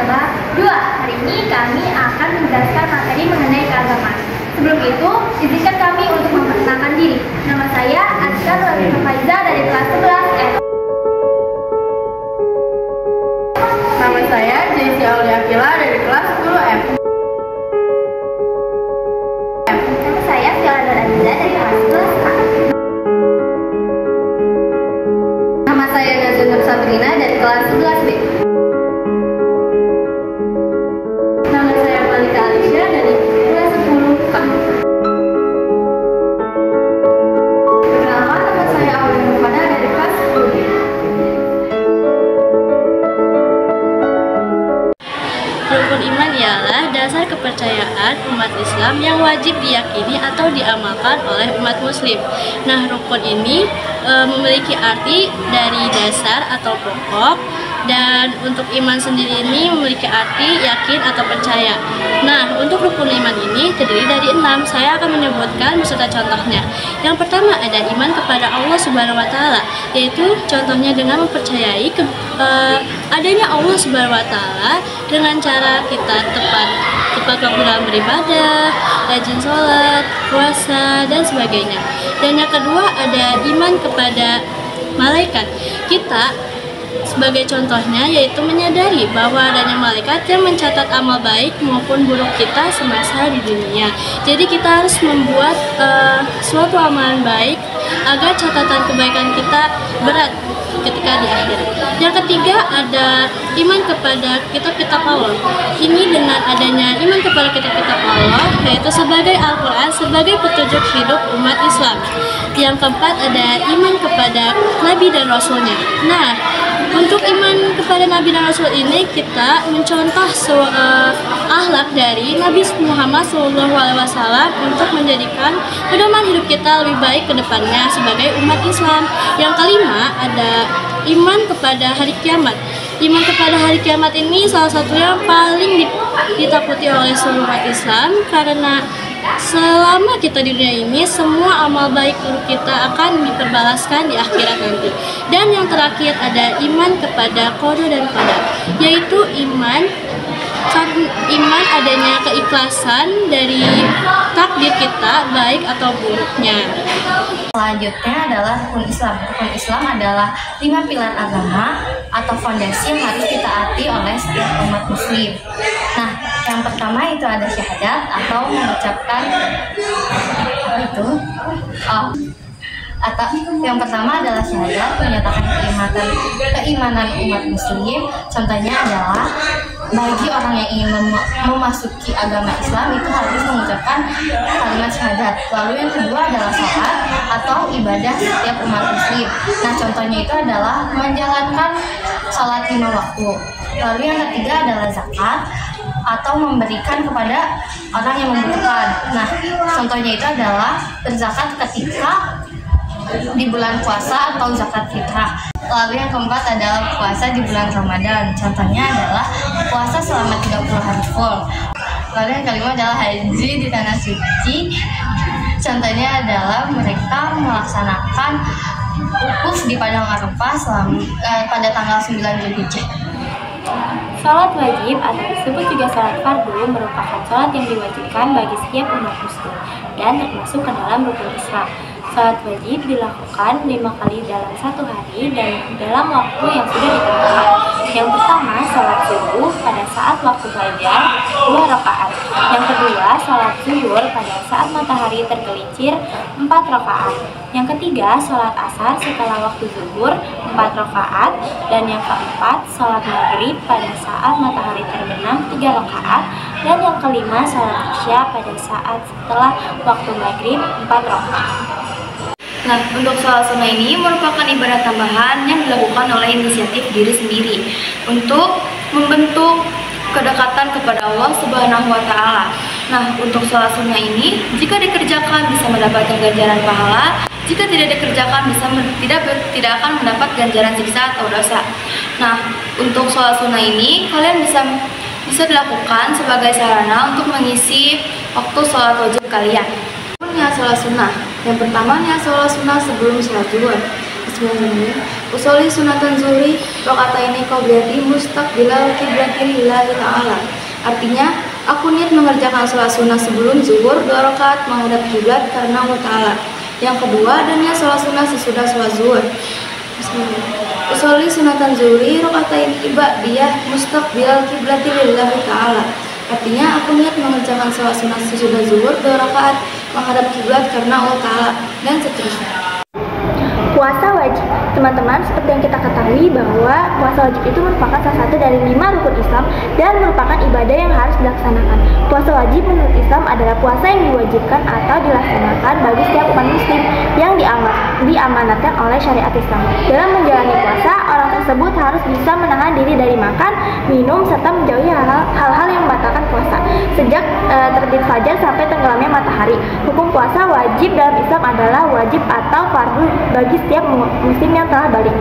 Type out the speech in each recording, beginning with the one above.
Cabang 2. Hari ini kami akan menjelaskan materi mengenai keagamaan. Sebelum itu, izinkan kami untuk memperkenalkan diri. Nama saya Azka Nurul Faiza dari kelas 11F. Nama saya Jesse Aulia Akila dari kelas 10F. Nama saya Fiala Nuradiza dari kelas 11A. Nama saya Nazun Nur Sabrina dari kelas 11B. Nama saya Malika Alisha dari kelas 10K. Perkenalkan, nama saya Aulia Nurfana dari kelas 10B. Rukun iman ialah dasar kepercayaan umat Islam yang wajib diyakini atau diamalkan oleh umat muslim. Nah, rukun ini memiliki arti dari dasar atau pokok, dan untuk iman sendiri ini memiliki arti yakin atau percaya. Nah, untuk rukun iman ini terdiri dari 6. Saya akan menyebutkan beserta contohnya. Yang pertama ada iman kepada Allah Subhanahu wa Ta'ala, yaitu contohnya dengan mempercayai adanya Allah Subhanahu wa Ta'ala dengan cara kita tepat waktu dalam beribadah, rajin sholat, puasa, dan sebagainya. Dan yang kedua ada iman kepada malaikat. Kita sebagai contohnya yaitu menyadari bahwa adanya malaikat yang mencatat amal baik maupun buruk kita semasa di dunia. Jadi kita harus membuat suatu amalan baik agar catatan kebaikan kita berat ketika di akhirat. Yang ketiga ada iman kepada kitab-kitab Allah. Ini dengan adanya iman kepada kitab-kitab Allah, yaitu sebagai Al-Quran sebagai petunjuk hidup umat Islam. Yang keempat ada iman kepada Nabi dan Rasulnya. Nah, untuk iman kepada Nabi dan Rasul ini kita mencontoh akhlak dari Nabi Muhammad SAW untuk menjadikan pedoman hidup kita lebih baik ke depannya sebagai umat Islam. Yang kelima ada iman kepada hari kiamat. Iman kepada hari kiamat ini salah satu yang paling ditakuti oleh seluruh umat Islam, karena selama kita di dunia ini semua amal baik buruk kita akan diperbalaskan di akhirat nanti. Dan yang terakhir ada iman kepada qada dan qadar, yaitu iman adanya keikhlasan dari takdir kita baik atau buruknya. Selanjutnya adalah rukun Islam. Rukun Islam adalah 5 pilar agama atau fondasi yang harus ditaati oleh setiap umat muslim. Nah, yang pertama itu ada syahadat atau mengucapkan yang pertama adalah syahadat, menyatakan keimanan umat muslim. Contohnya adalah bagi orang yang ingin memasuki agama Islam itu harus mengucapkan kalimat syahadat. Lalu yang kedua adalah sholat atau ibadah setiap umat muslim. Nah, contohnya itu adalah menjalankan sholat 5 waktu. Lalu yang ketiga adalah zakat atau memberikan kepada orang yang membutuhkan. Nah, contohnya itu adalah berzakat ketika di bulan puasa atau zakat fitrah. Lalu yang keempat adalah puasa di bulan Ramadan. Contohnya adalah puasa selama 30 hari full. Lalu yang kelima adalah haji di tanah suci. Contohnya adalah mereka melaksanakan wukuf di Padang Arafah pada tanggal 9 Zulhijjah. Salat wajib atau disebut juga salat fardu merupakan salat yang diwajibkan bagi setiap umat muslim dan termasuk ke dalam rukun Islam. Salat wajib dilakukan 5 kali dalam 1 hari dan dalam waktu yang sudah ditentukan. Yang pertama, salat subuh pada saat waktu fajar 2 rakaat. Yang kedua, salat zuhur pada saat matahari tergelincir 4 rakaat. Yang ketiga, salat asar setelah waktu zuhur 4 rakaat. Dan yang keempat, salat maghrib pada saat matahari terbenam 3 rakaat. Dan yang kelima, salat isya pada saat setelah waktu maghrib 4 rakaat. Nah, untuk sholat sunnah ini merupakan ibadah tambahan yang dilakukan oleh inisiatif diri sendiri untuk membentuk kedekatan kepada Allah Subhanahu wa Ta'ala. Nah, untuk sholat sunnah ini, jika dikerjakan bisa mendapatkan ganjaran pahala, jika tidak dikerjakan tidak akan mendapat ganjaran siksa atau dosa. Nah, untuk sholat sunnah ini kalian bisa dilakukan sebagai sarana untuk mengisi waktu sholat wajib kalian. Niat sholat sunnah. Yang pertama, niat sholat sunnah sebelum sholat zuhur. Bismillahirrahmanirrahim. Usolli sunatan zuhri rakaataini qobliyati mustaqbilal qiblati lillahi ta'ala. Artinya, aku niat mengerjakan sholat sunnah sebelum zuhur 2 rakaat menghadap kiblat karena Allah Ta'ala. Yang kedua, dan niat sholat sunnah sesudah sholat zuhur. Bismillahirrahmanirrahim. Usolli sunatan zuhri rakaataini ba'diyah mustaqbilal qiblati lillahi ta'ala. Artinya, aku niat mengerjakan sholat sunnah sesudah zuhur 2 rakaat menghadap kiblat karena Allah Ta'ala, dan seterusnya. Puasa wajib. Teman-teman, seperti yang kita ketahui bahwa puasa wajib itu merupakan salah satu dari 5 rukun Islam dan merupakan ibadah yang harus dilaksanakan. Puasa wajib menurut Islam adalah puasa yang diwajibkan atau dilaksanakan bagi setiap umat muslim yang diamanatkan oleh syariat Islam. Dalam menjalani puasa, orang tersebut harus bisa menahan diri dari makan, minum, serta menjauhi hal-hal yang membatalkan puasa. Sejak terbit fajar sampai tenggelamnya matahari. Hukum puasa wajib dalam Islam adalah wajib atau fardu bagi setiap muslim yang telah balik.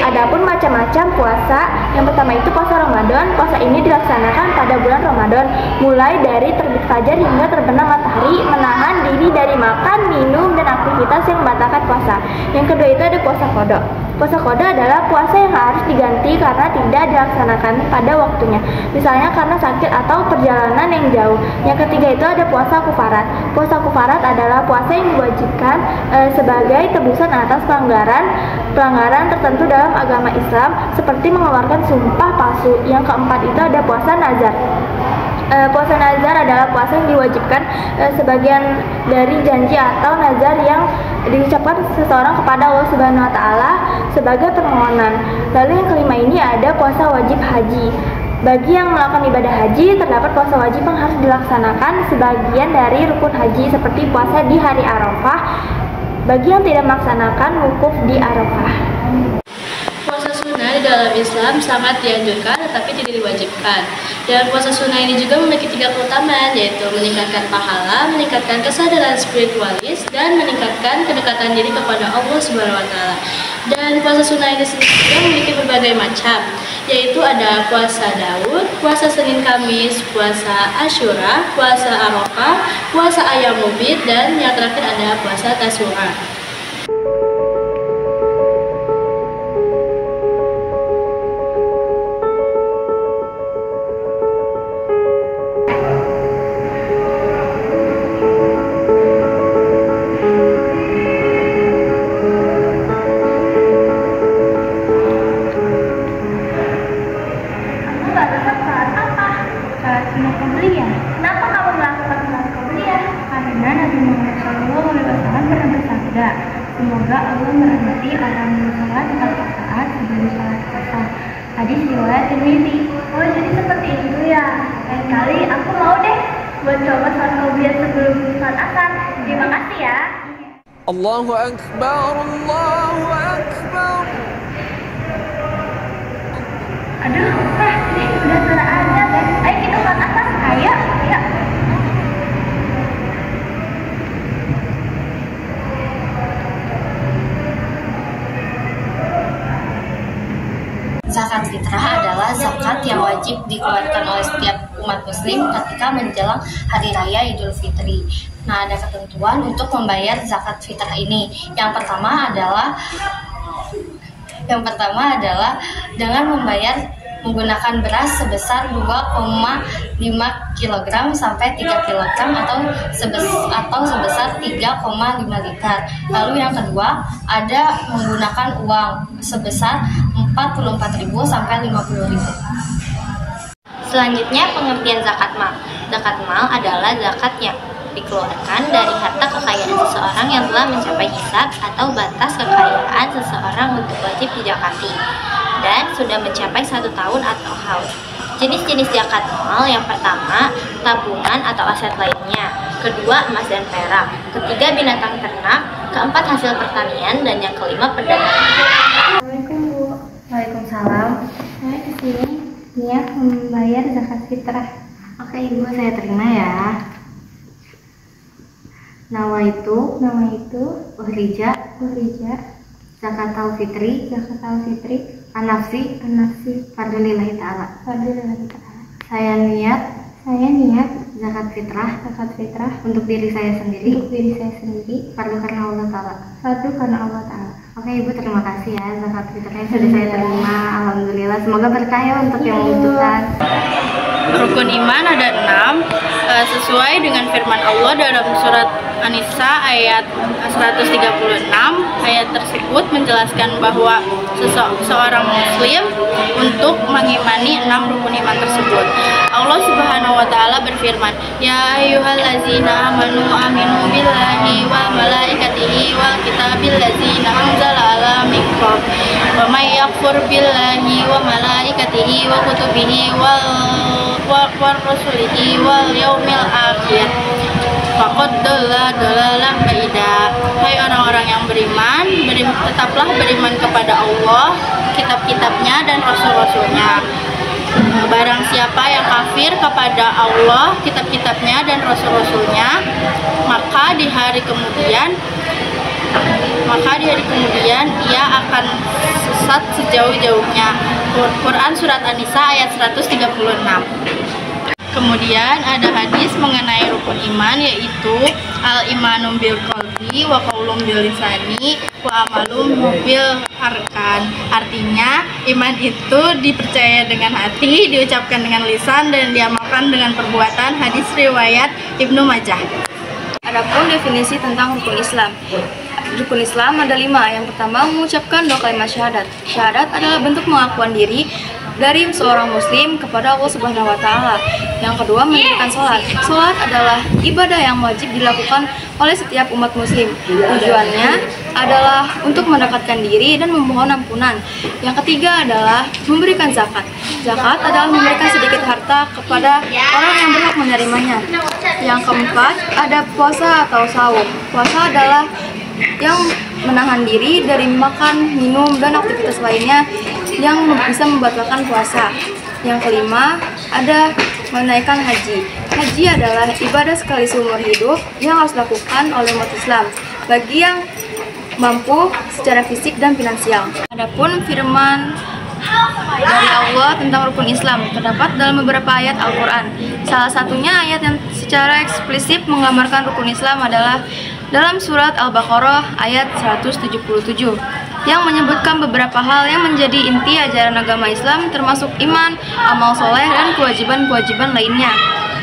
Adapun macam-macam puasa, yang pertama itu puasa Ramadan. Puasa ini dilaksanakan pada bulan Ramadan, mulai dari terbit fajar hingga terbenam matahari, menahan diri dari makan, minum, dan aktivitas yang membatalkan puasa. Yang kedua itu ada puasa qada. Puasa qada adalah puasa yang harus diganti karena tidak dilaksanakan pada waktunya, misalnya karena sakit atau perjalanan yang jauh. Yang ketiga itu ada puasa kufarat. Puasa kufarat adalah puasa yang diwajibkan sebagai tebusan atas pelanggaran tertentu dalam agama Islam, seperti mengeluarkan sumpah palsu. Yang keempat itu ada puasa nazar. Puasa nazar adalah puasa yang diwajibkan sebagian dari janji atau nazar yang diucapkan seseorang kepada Allah Subhanahu wa Ta'ala sebagai permohonan. Lalu yang kelima ini ada puasa wajib haji. Bagi yang melakukan ibadah haji, terdapat puasa wajib yang harus dilaksanakan sebagian dari rukun haji, seperti puasa di hari Arafah bagi yang tidak melaksanakan wukuf di Arafah. Puasa sunnah di dalam Islam sangat dianjurkan tetapi tidak diwajibkan. Dan puasa sunnah ini juga memiliki 3 keutamaan, yaitu meningkatkan pahala, meningkatkan kesadaran spiritualis, dan meningkatkan kedekatan diri kepada Allah Subhanahu wa Ta'ala. Dan puasa sunnah ini sendiri juga memiliki berbagai macam, yaitu ada puasa Daud, puasa Senin Kamis, puasa Asyura, puasa Arafah, puasa Ayam Mubid, dan yang terakhir ada puasa Tasyura. Kenapa kamu melakukan salat qabliyah? Karena Nabi Muhammad SAW pernah bersabda, semoga Allah merahmati orang yang sholat 4 rakaat sebelum sholat asar. Hadis riwayat Tirmidzi. Oh, jadi seperti itu ya. Lain kali aku mau deh buat coba sholat qabliyah sebelum sholat asar. Terima kasih ya. Allahu Akbar, Allahu Akbar. Aduh, ini udah sholat azan kan? Ayo kita sholat asar. Ayo. Zakat fitrah adalah zakat yang wajib dikeluarkan oleh setiap umat muslim ketika menjelang hari raya Idul Fitri. Nah, ada ketentuan untuk membayar zakat fitrah ini. Yang pertama adalah dengan menggunakan beras sebesar 2,5 kg sampai 3 kg atau sebesar 3,5 liter. Lalu yang kedua ada menggunakan uang sebesar 44.000 sampai 50.000. Selanjutnya pengertian zakat mal. Zakat mal adalah zakat yang dikeluarkan dari harta kekayaan seseorang yang telah mencapai hisab atau batas kekayaan seseorang untuk wajib dizakati dan sudah mencapai 1 tahun atau haul. Jenis-jenis zakat mal: yang pertama, tabungan atau aset lainnya; kedua, emas dan perak; ketiga, binatang ternak; keempat, hasil pertanian; dan yang kelima, perdagangan. Assalamualaikum Bu. Waalaikumsalam. Saya kesini niat membayar zakat fitrah. Oke Ibu, saya terima ya. Nawaitu uhrija zakatul fitri an-nafsi fardhulillahi ta'ala. Saya niat zakat fitrah untuk diri saya sendiri fardu karena Allah Ta'ala. Oke Ibu, terima kasih ya zakat fitrahnya sudah saya terima. Alhamdulillah, semoga berkah ya untuk yang membutuhkan. Rukun iman ada 6, sesuai dengan firman Allah dalam surat An-Nisa ayat 136. Ayat tersebut menjelaskan bahwa seorang muslim untuk mengimani 6 rukun iman tersebut. Allah Subhanahu wa taala berfirman, "Ya ayyuhallazina amanu aminu billahi wa malaikatihi wal kitabil ladzina anzala ala minkum wa may yakfur billahi wa malaikatihi wa kutubihi wal rasulihi wal yaumil akhir faqad dalalan baida." Hai orang-orang yang beriman, tetaplah beriman kepada Allah, kitab-kitabnya dan rasul-rasulnya. Barang siapa yang kafir kepada Allah, kitab-kitabnya dan rasul-rasulnya, maka di hari kemudian ia akan sesat sejauh-jauhnya. Quran surat An-Nisa ayat 136. Kemudian ada hadis mengenai rukun iman, yaitu al-imanum bil qalbi wa qaulum bil lisani wa amalum bil arkan. Artinya, iman itu dipercaya dengan hati, diucapkan dengan lisan, dan diamalkan dengan perbuatan. Hadis riwayat Ibnu Majah. Adapun definisi tentang rukun Islam. Rukun Islam ada 5. Yang pertama, mengucapkan 2 kalimat syahadat. Syahadat adalah bentuk pengakuan diri dari seorang muslim kepada Allah Subhanahu wa taala. Yang kedua, mendirikan sholat. Sholat adalah ibadah yang wajib dilakukan oleh setiap umat muslim. Tujuannya adalah untuk mendekatkan diri dan memohon ampunan. Yang ketiga adalah memberikan zakat. Zakat adalah memberikan sedikit harta kepada orang yang berhak menerimanya. Yang keempat, ada puasa atau saum. Puasa adalah yang menahan diri dari makan, minum, dan aktivitas lainnya yang bisa membatalkan puasa. Yang kelima, ada menunaikan haji. Haji adalah ibadah sekali seumur hidup yang harus dilakukan oleh umat Islam bagi yang mampu secara fisik dan finansial. Adapun firman dari Allah tentang rukun Islam terdapat dalam beberapa ayat Al-Quran. Salah satunya ayat yang secara eksplisit menggambarkan rukun Islam adalah dalam surat Al-Baqarah ayat 177 yang menyebutkan beberapa hal yang menjadi inti ajaran agama Islam, termasuk iman, amal soleh, dan kewajiban-kewajiban lainnya.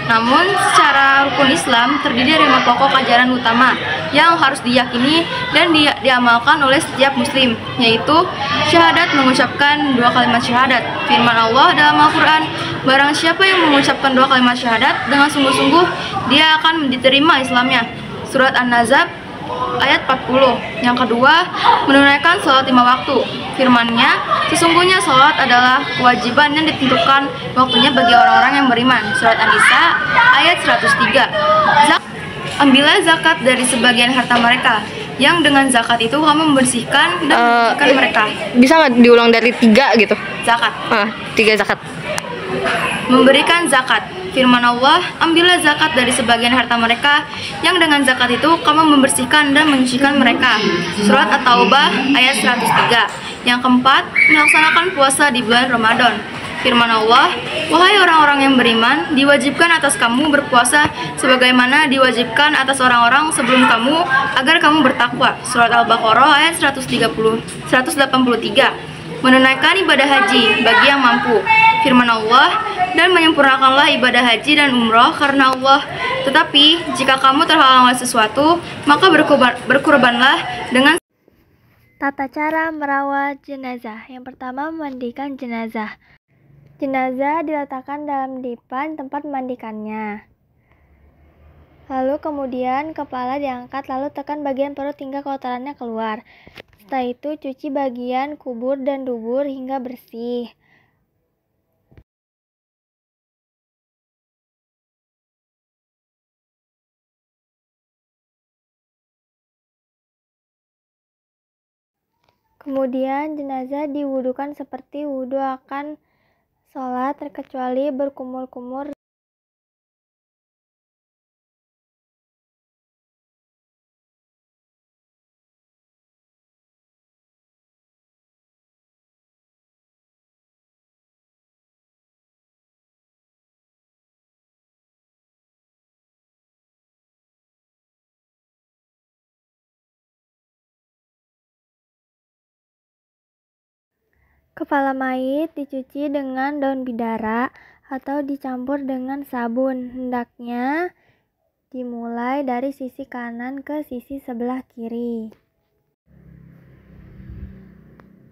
Namun, secara rukun Islam terdiri dari 5 pokok ajaran utama yang harus diyakini dan diamalkan oleh setiap muslim, yaitu syahadat, mengucapkan 2 kalimat syahadat. Firman Allah dalam Al-Quran, barang siapa yang mengucapkan 2 kalimat syahadat dengan sungguh-sungguh, dia akan diterima Islamnya. Surat An-Nazab ayat 40. Yang kedua, menunaikan sholat 5 waktu. Firman-Nya, sesungguhnya sholat adalah kewajiban yang ditentukan waktunya bagi orang-orang yang beriman. Surat An-Nisa ayat 103. Ambillah zakat dari sebagian harta mereka, yang dengan zakat itu kamu membersihkan dan mensucikan mereka. Bisa nggak diulang dari 3 gitu? Zakat. 3 zakat. Memberikan zakat. Firman Allah, ambillah zakat dari sebagian harta mereka, yang dengan zakat itu kamu membersihkan dan menyucikan mereka. Surat At-Taubah ayat 103. Yang keempat, melaksanakan puasa di bulan Ramadan. Firman Allah, wahai orang-orang yang beriman, diwajibkan atas kamu berpuasa sebagaimana diwajibkan atas orang-orang sebelum kamu, agar kamu bertakwa. Surat Al-Baqarah ayat 183. Menunaikan ibadah haji bagi yang mampu. Firman Allah, dan menyempurnakanlah ibadah haji dan umroh karena Allah. Tetapi jika kamu terhalang oleh sesuatu, maka berkurbanlah dengan. Tata cara merawat jenazah. Yang pertama, memandikan jenazah. Jenazah diletakkan dalam dipan tempat memandikannya. Lalu kemudian kepala diangkat, lalu tekan bagian perut hingga kotorannya keluar. Setelah itu cuci bagian kubur dan dubur hingga bersih. Kemudian jenazah diwudukan seperti wudu akan sholat, terkecuali berkumur-kumur. Kepala mayit dicuci dengan daun bidara atau dicampur dengan sabun. Hendaknya dimulai dari sisi kanan ke sisi sebelah kiri.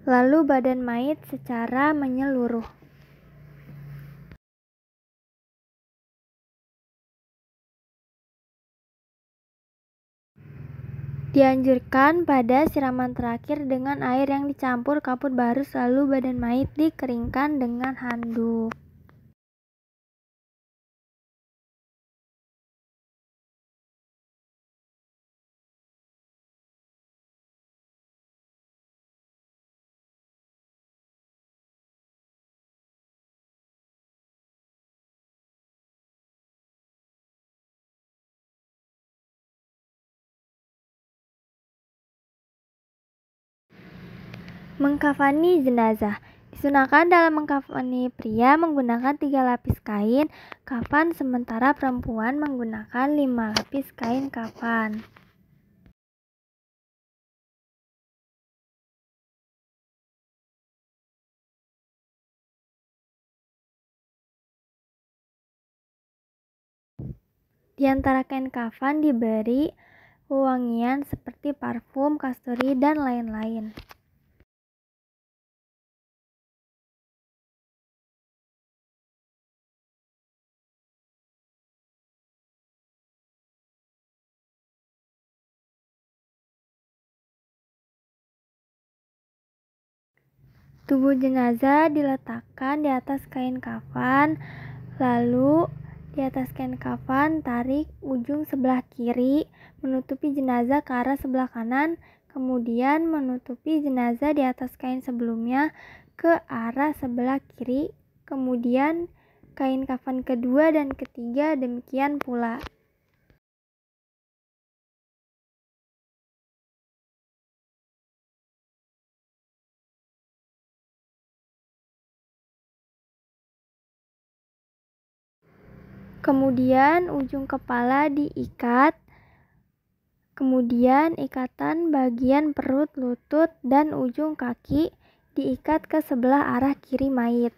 Lalu badan mayit secara menyeluruh. Dianjurkan pada siraman terakhir dengan air yang dicampur kapur barus, lalu badan mayit dikeringkan dengan handuk. Mengkafani jenazah. Disunahkan dalam mengkafani pria menggunakan 3 lapis kain kafan, sementara perempuan menggunakan 5 lapis kain kafan. Di antara kain kafan diberi wewangian seperti parfum, kasturi, dan lain-lain. Tubuh jenazah diletakkan di atas kain kafan, lalu di atas kain kafan tarik ujung sebelah kiri, menutupi jenazah ke arah sebelah kanan, kemudian menutupi jenazah di atas kain sebelumnya ke arah sebelah kiri, kemudian kain kafan kedua dan ketiga demikian pula. Kemudian ujung kepala diikat, kemudian ikatan bagian perut, lutut, dan ujung kaki diikat ke sebelah arah kiri mayit.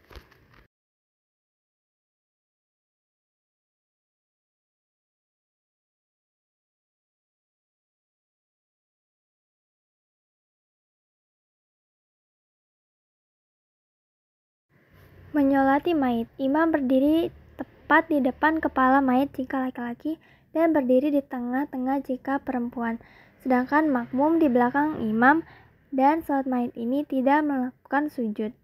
Menyolati mayit. Imam berdiri tepat di depan kepala mayit jika laki-laki dan berdiri di tengah-tengah jika perempuan. Sedangkan makmum di belakang imam, dan salat mayit ini tidak melakukan sujud.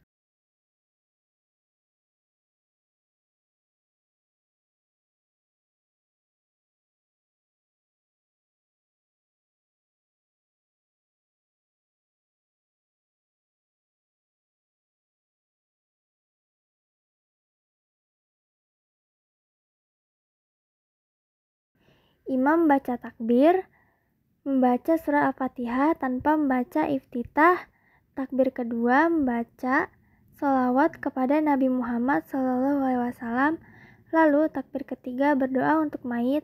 Imam baca takbir, membaca surat Al-Fatihah tanpa membaca iftitah. Takbir kedua membaca sholawat kepada Nabi Muhammad SAW. Lalu takbir ketiga berdoa untuk mayit,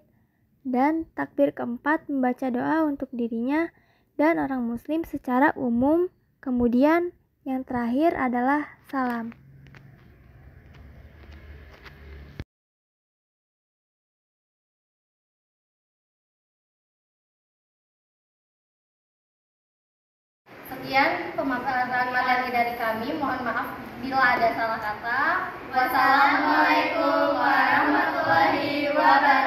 dan takbir keempat membaca doa untuk dirinya dan orang muslim secara umum. Kemudian yang terakhir adalah salam. Sekian pemaparan materi dari kami. Mohon maaf bila ada salah kata. Wassalamualaikum warahmatullahi wabarakatuh.